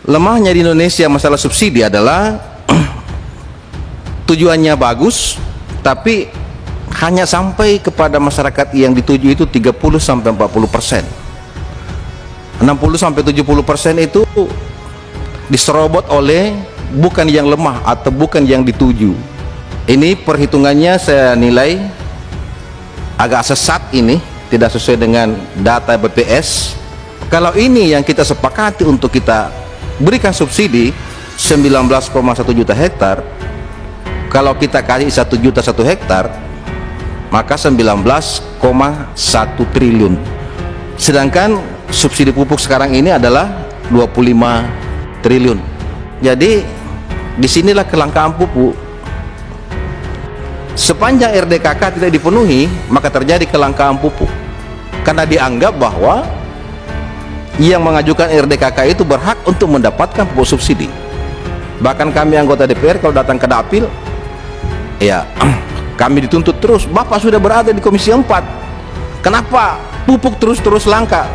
Lemahnya di Indonesia masalah subsidi adalah tujuannya bagus, tapi hanya sampai kepada masyarakat yang dituju itu 30-40%. 60-70% itu diserobot oleh bukan yang lemah atau bukan yang dituju. Ini perhitungannya saya nilai agak sesat, ini tidak sesuai dengan data BPS. Kalau ini yang kita sepakati untuk kita berikan subsidi 19,1 juta hektar, kalau kita kasih 1 juta 1 hektar, maka 19,1 triliun. Sedangkan subsidi pupuk sekarang ini adalah 25 triliun. Jadi disinilah kelangkaan pupuk. Sepanjang RDKK tidak dipenuhi, maka terjadi kelangkaan pupuk, karena dianggap bahwa yang mengajukan RDKK itu berhak untuk mendapatkan pupuk subsidi. Bahkan kami anggota DPR kalau datang ke dapil, ya kami dituntut terus, Bapak sudah berada di Komisi 4, kenapa pupuk terus langka?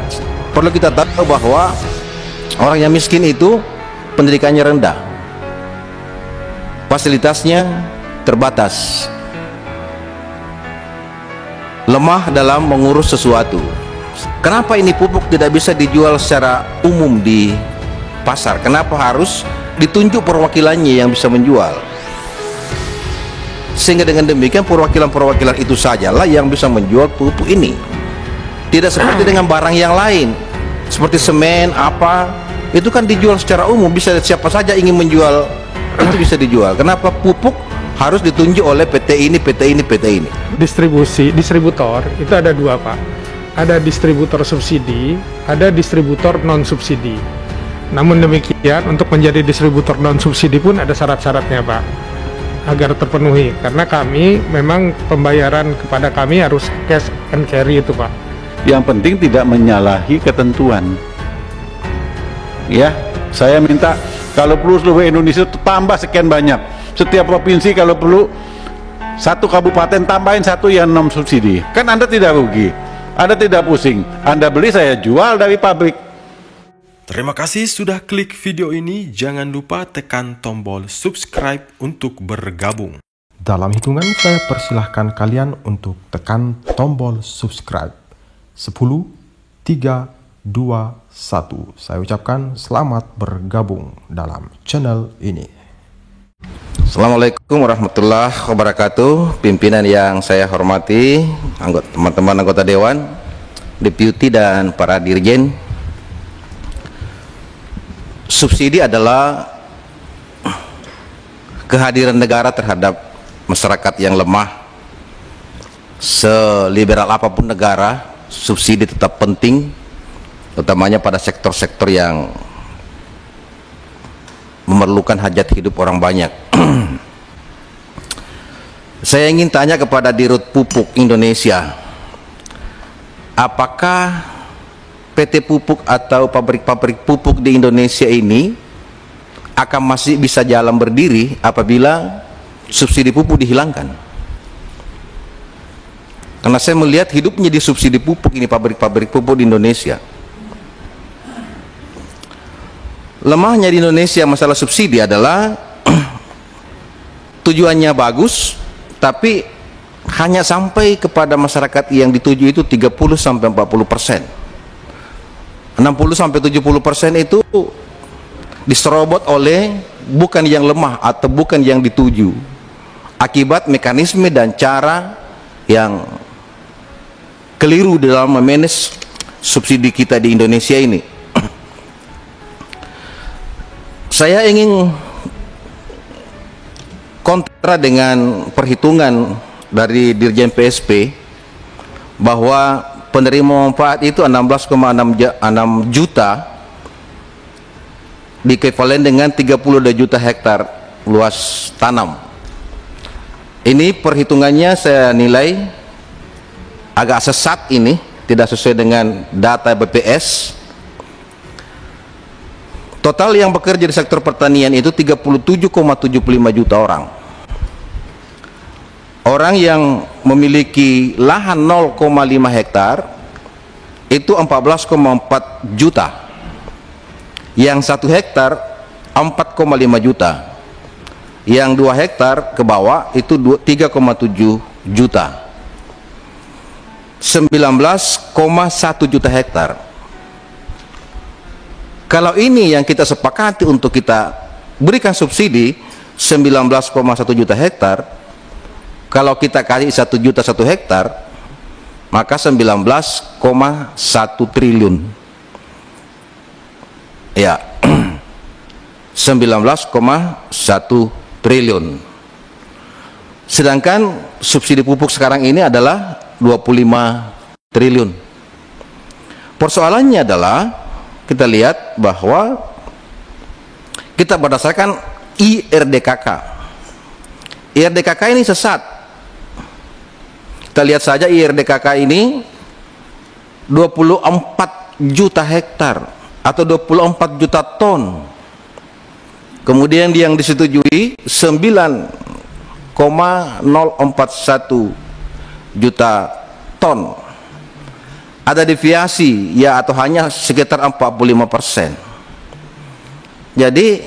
Perlu kita tahu bahwa orang yang miskin itu pendidikannya rendah, fasilitasnya terbatas, lemah dalam mengurus sesuatu. Kenapa ini pupuk tidak bisa dijual secara umum di pasar? Kenapa harus ditunjuk perwakilannya yang bisa menjual? Sehingga dengan demikian perwakilan-perwakilan itu sajalah yang bisa menjual pupuk ini. Tidak seperti dengan barang yang lain, seperti semen apa, itu kan dijual secara umum, bisa siapa saja ingin menjual itu bisa dijual. Kenapa pupuk harus ditunjuk oleh PT ini, PT ini, PT ini? Distributor itu ada dua, Pak. Ada distributor subsidi, ada distributor non subsidi. Namun demikian, untuk menjadi distributor non subsidi pun ada syarat-syaratnya, Pak, agar terpenuhi. Karena kami memang pembayaran kepada kami harus cash and carry itu, Pak. Yang penting tidak menyalahi ketentuan. Ya, saya minta kalau perlu seluruh Indonesia tambah sekian banyak. Setiap provinsi kalau perlu satu kabupaten tambahin satu yang non subsidi. Kan Anda tidak rugi, Anda tidak pusing. Anda beli, saya jual dari pabrik. Terima kasih sudah klik video ini. Jangan lupa tekan tombol subscribe untuk bergabung. Dalam hitungan saya persilahkan kalian untuk tekan tombol subscribe. 10, 3, 2, 1. Saya ucapkan selamat bergabung dalam channel ini. Assalamualaikum warahmatullahi wabarakatuh. Pimpinan yang saya hormati, teman-teman anggota Dewan, Deputi dan para Dirjen. Subsidi adalah kehadiran negara terhadap masyarakat yang lemah. Seliberal apapun negara, subsidi tetap penting, utamanya pada sektor-sektor yang memerlukan hajat hidup orang banyak. Saya ingin tanya kepada Dirut Pupuk Indonesia, apakah PT Pupuk atau pabrik-pabrik pupuk di Indonesia ini akan masih bisa jalan berdiri apabila subsidi pupuk dihilangkan? Karena saya melihat hidupnya di subsidi pupuk ini, pabrik-pabrik pupuk di Indonesia. Lemahnya di Indonesia masalah subsidi adalah tujuannya bagus, tapi hanya sampai kepada masyarakat yang dituju itu 30-40%. 60-70% itu diserobot oleh bukan yang lemah atau bukan yang dituju, akibat mekanisme dan cara yang keliru dalam memanage subsidi kita di Indonesia ini. Saya ingin kontra dengan perhitungan dari Dirjen PSP bahwa penerima manfaat itu 16,6 juta dikuivalen dengan 32 juta hektar luas tanam. Ini perhitungannya saya nilai agak sesat, ini tidak sesuai dengan data BPS. Total yang bekerja di sektor pertanian itu 37,75 juta orang. Orang yang memiliki lahan 0,5 hektar itu 14,4 juta. Yang 1 hektar 4,5 juta, yang 2 hektar ke bawah itu 3,7 juta, 19,1 juta hektar. Kalau ini yang kita sepakati untuk kita berikan subsidi 19,1 juta hektar, kalau kita kasih 1 juta 1 hektar, maka 19,1 triliun. Ya, 19,1 triliun. Sedangkan subsidi pupuk sekarang ini adalah 25 triliun. Persoalannya adalah kita lihat bahwa kita berdasarkan IRDKK. IRDKK ini sesat. Kita lihat saja IRDKK ini 24 juta hektar atau 24 juta ton. Kemudian yang disetujui 9,041 juta ton. Ada deviasi ya, atau hanya sekitar 45%. Jadi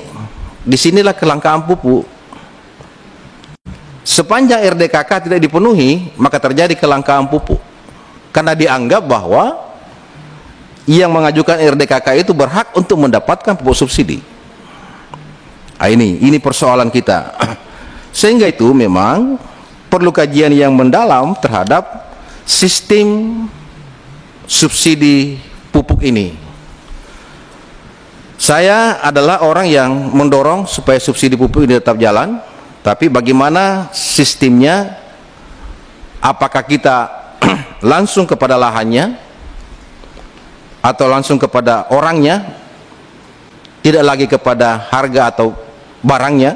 disinilah kelangkaan pupuk. Sepanjang RDKK tidak dipenuhi, maka terjadi kelangkaan pupuk, karena dianggap bahwa yang mengajukan RDKK itu berhak untuk mendapatkan pupuk subsidi. Nah, ini persoalan kita. Sehingga itu memang perlu kajian yang mendalam terhadap sistem subsidi pupuk ini. Saya adalah orang yang mendorong supaya subsidi pupuk ini tetap jalan, tapi bagaimana sistemnya? Apakah kita langsung kepada lahannya atau langsung kepada orangnya, tidak lagi kepada harga atau barangnya?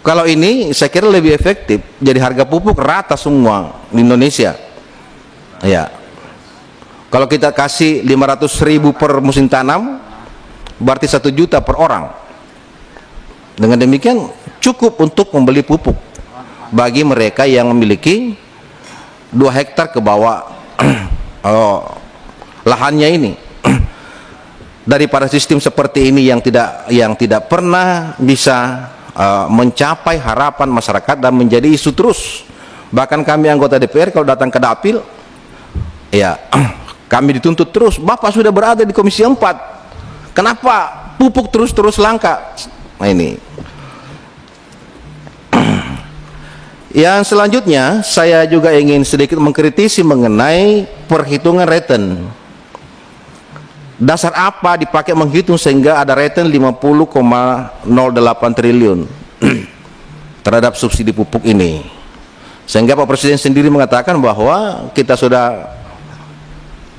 Kalau ini saya kira lebih efektif, jadi harga pupuk rata semua di Indonesia. Ya, kalau kita kasih 500.000 per musim tanam, berarti 1 juta per orang. Dengan demikian cukup untuk membeli pupuk bagi mereka yang memiliki 2 hektar ke bawah lahannya ini. Daripada sistem seperti ini yang tidak pernah bisa mencapai harapan masyarakat dan menjadi isu terus. Bahkan kami anggota DPR kalau datang ke dapil, ya kami dituntut terus, Bapak sudah berada di Komisi 4, kenapa pupuk terus langka? Nah, ini. Yang selanjutnya saya juga ingin sedikit mengkritisi mengenai perhitungan return. Dasar apa dipakai menghitung sehingga ada return 50,08 triliun terhadap subsidi pupuk ini, sehingga Pak Presiden sendiri mengatakan bahwa kita sudah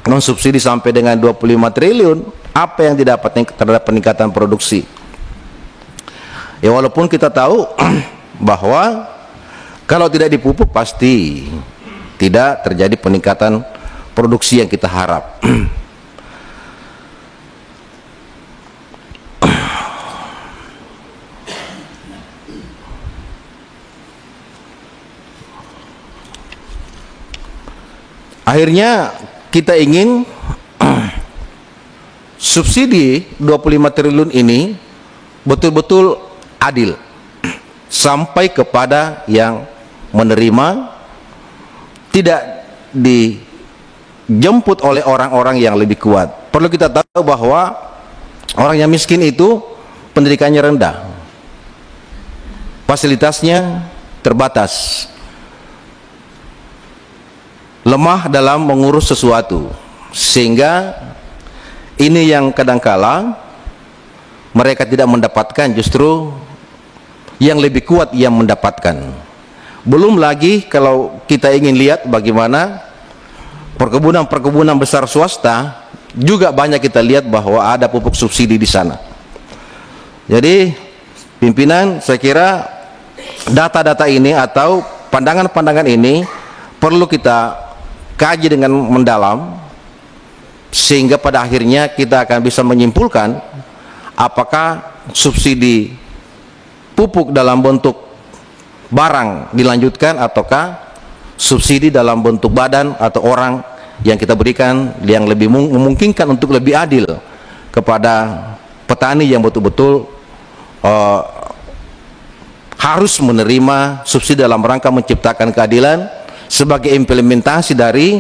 mensubsidi sampai dengan 25 triliun. Apa yang didapat terhadap peningkatan produksi? Ya, walaupun kita tahu bahwa kalau tidak dipupuk pasti tidak terjadi peningkatan produksi yang kita harap. Akhirnya kita ingin subsidi 25 triliun ini betul-betul adil sampai kepada yang menerima, tidak dijemput oleh orang-orang yang lebih kuat. Perlu kita tahu bahwa orang yang miskin itu pendidikannya rendah, fasilitasnya terbatas, lemah dalam mengurus sesuatu, sehingga ini yang kadangkala mereka tidak mendapatkan, justru yang lebih kuat yang mendapatkan. Belum lagi kalau kita ingin lihat bagaimana perkebunan besar swasta juga banyak kita lihat bahwa ada pupuk subsidi di sana. Jadi pimpinan, saya kira data-data ini atau pandangan-pandangan ini perlu kita kaji dengan mendalam, sehingga pada akhirnya kita akan bisa menyimpulkan apakah subsidi pupuk dalam bentuk barang dilanjutkan ataukah subsidi dalam bentuk badan atau orang yang kita berikan yang lebih memungkinkan untuk lebih adil kepada petani yang betul-betul harus menerima subsidi dalam rangka menciptakan keadilan sebagai implementasi dari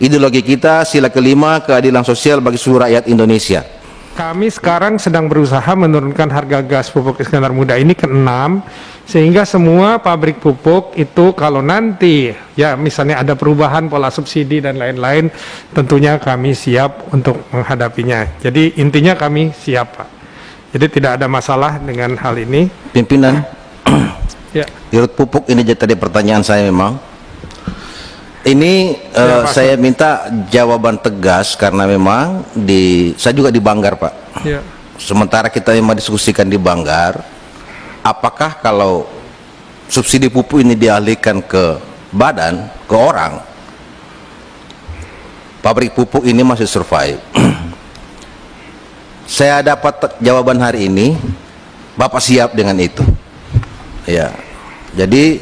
ideologi kita sila kelima keadilan sosial bagi seluruh rakyat Indonesia. Kami sekarang sedang berusaha menurunkan harga gas pupuk Iskandar Muda ini ke 6, sehingga semua pabrik pupuk itu kalau nanti ya misalnya ada perubahan pola subsidi dan lain-lain, tentunya kami siap untuk menghadapinya. Jadi intinya kami siap, Pak. Jadi tidak ada masalah dengan hal ini. Pimpinan, Ya. Dirut pupuk ini tadi pertanyaan saya memang. Ini Pak, saya minta jawaban tegas karena memang saya juga di Banggar, Pak. Ya. Sementara kita memang diskusikan di Banggar, apakah kalau subsidi pupuk ini dialihkan ke badan, ke orang, pabrik pupuk ini masih survive? Saya dapat jawaban hari ini, Bapak siap dengan itu. Ya, jadi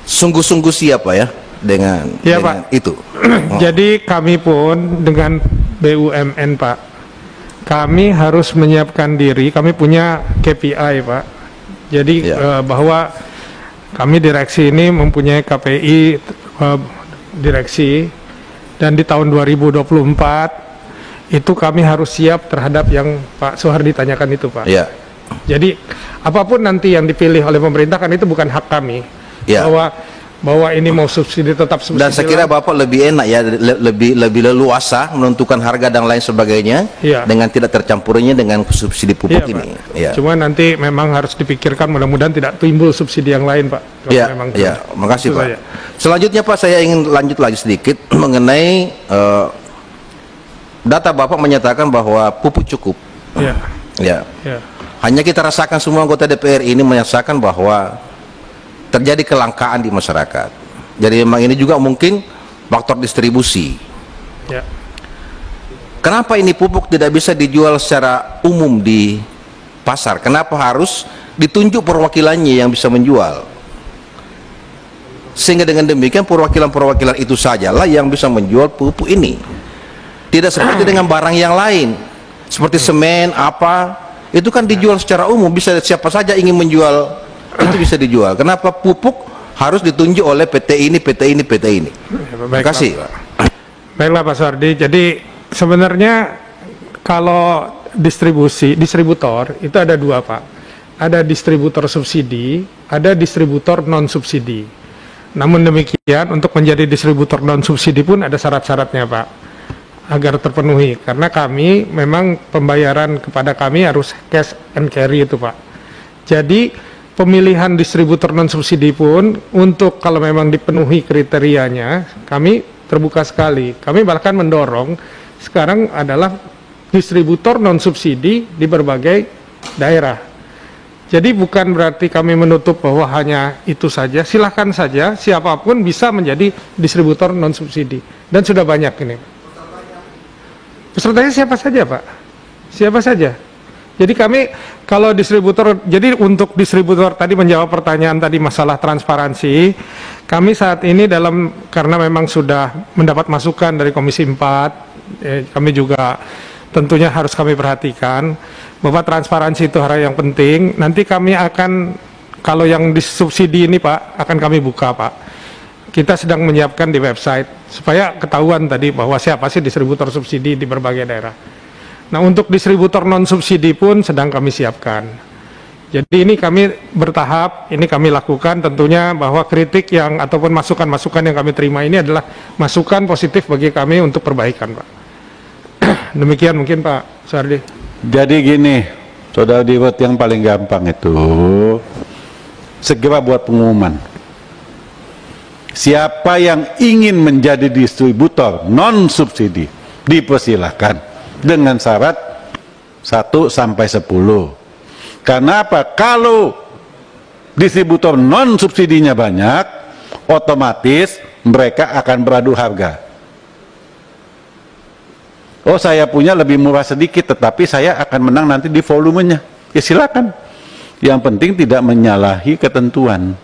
sungguh-sungguh siap, Pak, ya, dengan Pak. itu. Jadi kami pun dengan BUMN, Pak, kami harus menyiapkan diri. Kami punya KPI, Pak. Jadi bahwa kami direksi ini mempunyai KPI direksi, dan di tahun 2024 itu kami harus siap terhadap yang Pak Soehardi tanyakan itu, Pak. Ya. Jadi apapun nanti yang dipilih oleh pemerintah kan itu bukan hak kami. Ya. Bahwa ini mau subsidi tetap subsidi. Dan saya kira Bapak lebih enak ya, lebih leluasa menentukan harga dan lain sebagainya, dengan tidak tercampurnya dengan subsidi pupuk ini. Ya. Cuma nanti memang harus dipikirkan, mudah-mudahan tidak timbul subsidi yang lain, Pak. Iya, ya. Makasih, Pak. Selanjutnya, Pak, saya ingin lanjut lagi sedikit mengenai data Bapak menyatakan bahwa pupuk cukup. Ya. Hanya kita rasakan semua anggota DPR ini merasakan bahwa terjadi kelangkaan di masyarakat. Jadi memang ini juga mungkin faktor distribusi. Ya. Kenapa ini pupuk tidak bisa dijual secara umum di pasar? Kenapa harus ditunjuk perwakilannya yang bisa menjual? Sehingga dengan demikian perwakilan-perwakilan itu sajalah yang bisa menjual pupuk ini. Tidak seperti dengan barang yang lain, seperti semen, itu kan dijual secara umum, bisa siapa saja ingin menjual itu bisa dijual. Kenapa pupuk harus ditunjuk oleh PT ini, PT ini, PT ini? Terima kasih. Baiklah, Pak Soehardi. Jadi sebenarnya kalau distributor itu ada dua, Pak. Ada distributor subsidi, ada distributor non subsidi. Namun demikian untuk menjadi distributor non subsidi pun ada syarat-syaratnya, Pak, agar terpenuhi, karena kami memang pembayaran kepada kami harus cash and carry itu, Pak. Jadi pemilihan distributor non subsidi pun untuk kalau memang dipenuhi kriterianya kami terbuka sekali. Kami bahkan mendorong sekarang adalah distributor non subsidi di berbagai daerah. Jadi bukan berarti kami menutup bahwa hanya itu saja. Silahkan saja siapapun bisa menjadi distributor non subsidi, dan sudah banyak ini. Pesertanya siapa saja, Pak? Siapa saja. Jadi kami kalau distributor, jadi untuk distributor tadi menjawab pertanyaan tadi masalah transparansi, kami saat ini karena memang sudah mendapat masukan dari Komisi 4, kami juga tentunya harus kami perhatikan bahwa transparansi itu hal yang penting. Nanti kami akan, kalau yang disubsidi ini, Pak, akan kami buka, Pak. Kita sedang menyiapkan di website supaya ketahuan tadi bahwa siapa sih distributor subsidi di berbagai daerah. Nah, untuk distributor non subsidi pun sedang kami siapkan. Jadi ini kami bertahap, ini kami lakukan tentunya bahwa kritik yang ataupun masukan-masukan yang kami terima ini adalah masukan positif bagi kami untuk perbaikan, Pak. Demikian mungkin, Pak Soehardi. Jadi gini, Saudara Dirut, yang paling gampang itu segera buat pengumuman. Siapa yang ingin menjadi distributor non subsidi dipersilahkan dengan syarat 1 sampai 10. Karena apa? Kalau distributor non subsidinya banyak, otomatis mereka akan beradu harga. Oh, saya punya lebih murah sedikit, tetapi saya akan menang nanti di volumenya. Ya silakan. Yang penting tidak menyalahi ketentuan.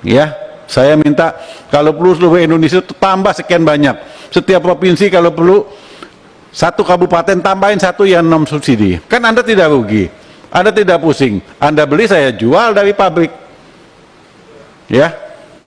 Ya. saya minta kalau perlu seluruh Indonesia tambah sekian banyak. Setiap provinsi kalau perlu satu kabupaten tambahin satu yang non subsidi. Kan Anda tidak rugi, Anda tidak pusing. Anda beli, saya jual dari pabrik. Ya.